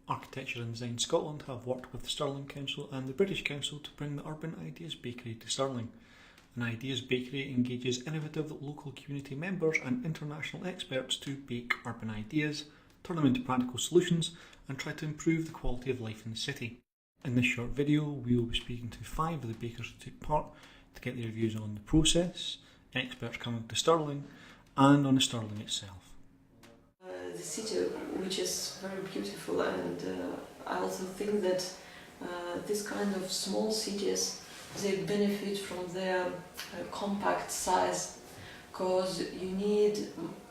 Architecture and Design Scotland have worked with the Stirling Council and the British Council to bring the Urban Ideas Bakery to Stirling. An Ideas Bakery engages innovative local community members and international experts to bake urban ideas, turn them into practical solutions and try to improve the quality of life in the city. In this short video we will be speaking to 5 of the bakers who took part to get their views on the process, experts coming to Stirling and on the Stirling itself. The city, which is very beautiful, and I also think that this kind of small cities, they benefit from their compact size, because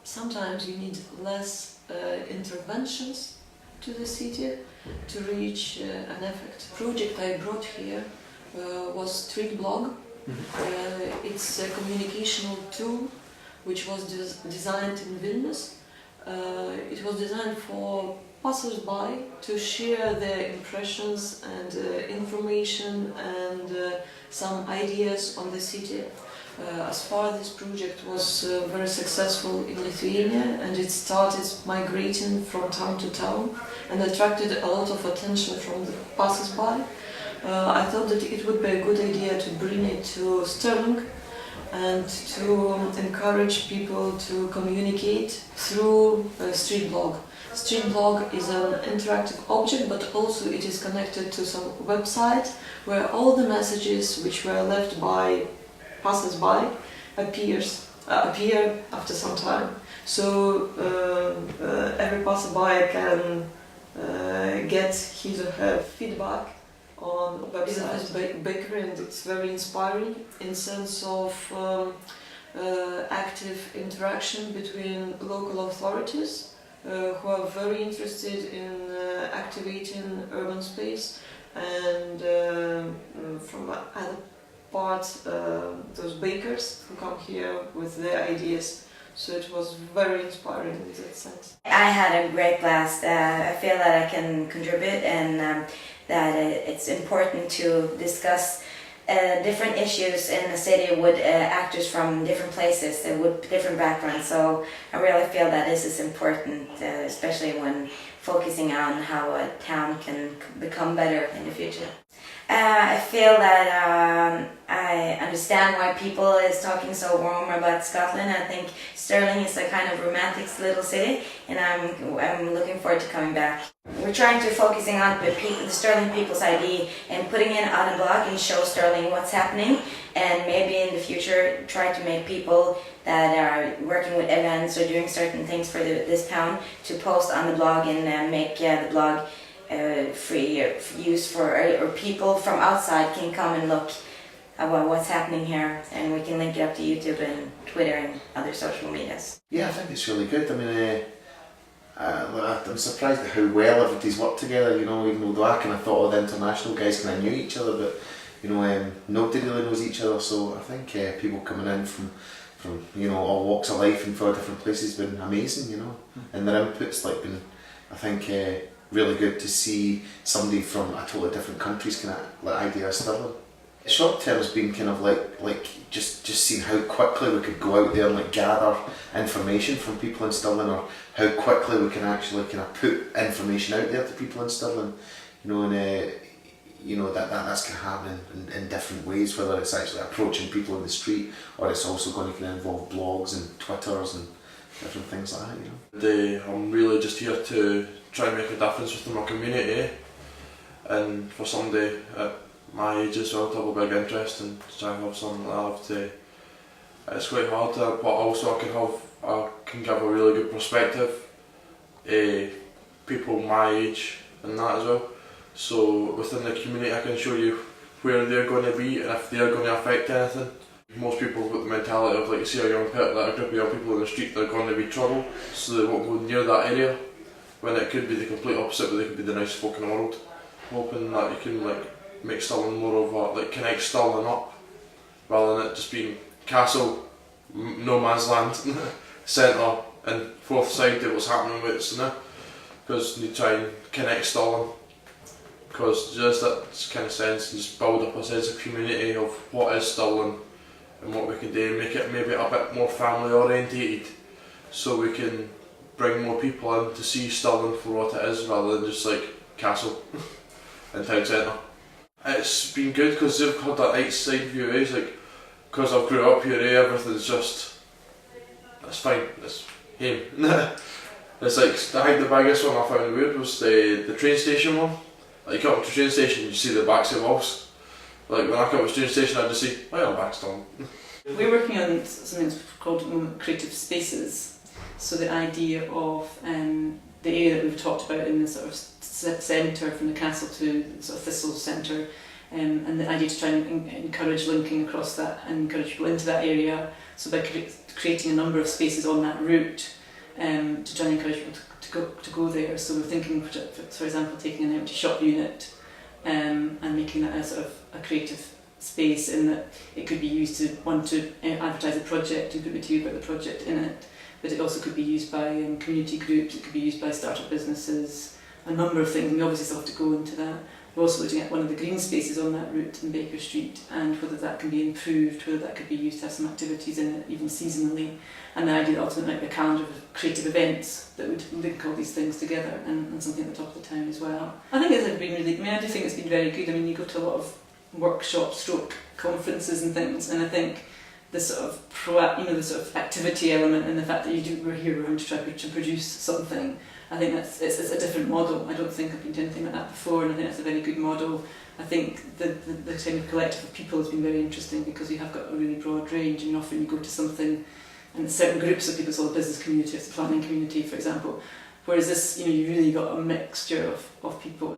sometimes you need less interventions to the city to reach an effect. The project I brought here was Street Blog. It's a communicational tool which was designed in Vilnius. It was designed for passers-by to share their impressions and information and some ideas on the city. As far this project was very successful in Lithuania, and it started migrating from town to town and attracted a lot of attention from the passers-by. I thought that it would be a good idea to bring it to Stirling and to encourage people to communicate through Street Blog. Street Blog is an interactive object, but also it is connected to some website where all the messages which were left by passers-by appear after some time. So every passerby can get his or her feedback on website bakery, and it's very inspiring in sense of active interaction between local authorities who are very interested in activating urban space, and from other parts those bakers who come here with their ideas. So it was very inspiring in that sense. I had a great blast. I feel that I can contribute, and that it's important to discuss different issues in the city with actors from different places with different backgrounds. So I really feel that this is important, especially when focusing on how a town can become better in the future. I feel that I understand why people is talking so warm about Scotland. I think Stirling is a kind of romantic little city, and I'm looking forward to coming back. We're trying to focusing on the Stirling people's ID and putting it on a blog and show Stirling what's happening, and maybe in the future try to make people that are working with events or doing certain things for this town to post on the blog and make the blog free use or people from outside can come and look about what's happening here, and we can link it up to YouTube and Twitter and other social medias. Yeah, I think it's really good. I mean, I'm surprised at how well everybody's worked together, you know, even though I kind of thought all the international guys kind of knew each other, but you know, nobody really knows each other. So I think people coming in from you know, all walks of life and from different places has been amazing, you know, and their input's been, I think, really good to see somebody from a totally different country's kind of idea of Stirling. Short term has been kind of like just seeing how quickly we could go out there and gather information from people in Stirling, or how quickly we can actually kind of put information out there to people in Stirling, you know, and you know that's going to happen in different ways, whether it's actually approaching people in the street or it's also going to kind of involve blogs and Twitters and different things like that, you know. I'm really just here to try and make a difference within my community, and for somebody at my age as well to have a big interest and try and have something like that. I have to, it's quite hard, but also I can give a really good perspective people my age and that as well. So within the community I can show you where they're going to be and if they're going to affect anything. Most people have got the mentality of, like, you see a young pet, like a group of young people in the street, they're going to be trouble, so they won't go near that area, when it could be the complete opposite, where they could be the nicest folk in the world. Hoping that you can make Stirling more of a, connect Stirling up, rather than it just being castle, no man's land, centre and fourth side to what's happening with it now. Because you try and connect Stirling, because just that kind of sense, and just build up a sense of community of what is Stirling and what we can do, make it maybe a bit more family orientated, so we can bring more people in to see Stirling for what it is, rather than just castle in town centre. It's been good because they've had that outside view, it's like, because I've grew up here, everything's just, it's fine, it's him. It's like, I think the biggest one I found weird was the train station one. Like, you come up to the train station, you see the backs of walls. Like, when I come up to the train station, I just see, oh yeah, back's done. We're working on something called at the moment creative spaces. So the idea of the area that we've talked about in the sort of centre from the castle to the sort of Thistle centre, and the idea to try and encourage linking across that and encourage people into that area. So by creating a number of spaces on that route to try and encourage people to go there. So we're thinking, for example, taking an empty shop unit and making that a sort of a creative space in that it could be used to advertise a project and put material about the project in it, but it also could be used by community groups, it could be used by startup businesses, a number of things, and we obviously still have to go into that. We're also looking at one of the green spaces on that route in Baker Street and whether that can be improved, whether that could be used to have some activities in it, even seasonally, and the idea that ultimately might be a calendar of creative events that would link all these things together and something at the top of the town as well. I think it's been really, I do think it's been very good. I mean, you go to a lot of workshops, conferences and things, and I think the sort of the sort of activity element and the fact that we're here around to try to produce something, I think it's a different model. I don't think I've been to anything like that before, and I think that's a very good model. I think the kind of collective of people has been very interesting because we have got a really broad range, and often you go to something and there's certain groups of people, so the business community, the planning community, for example, whereas this, you really got a mixture of people.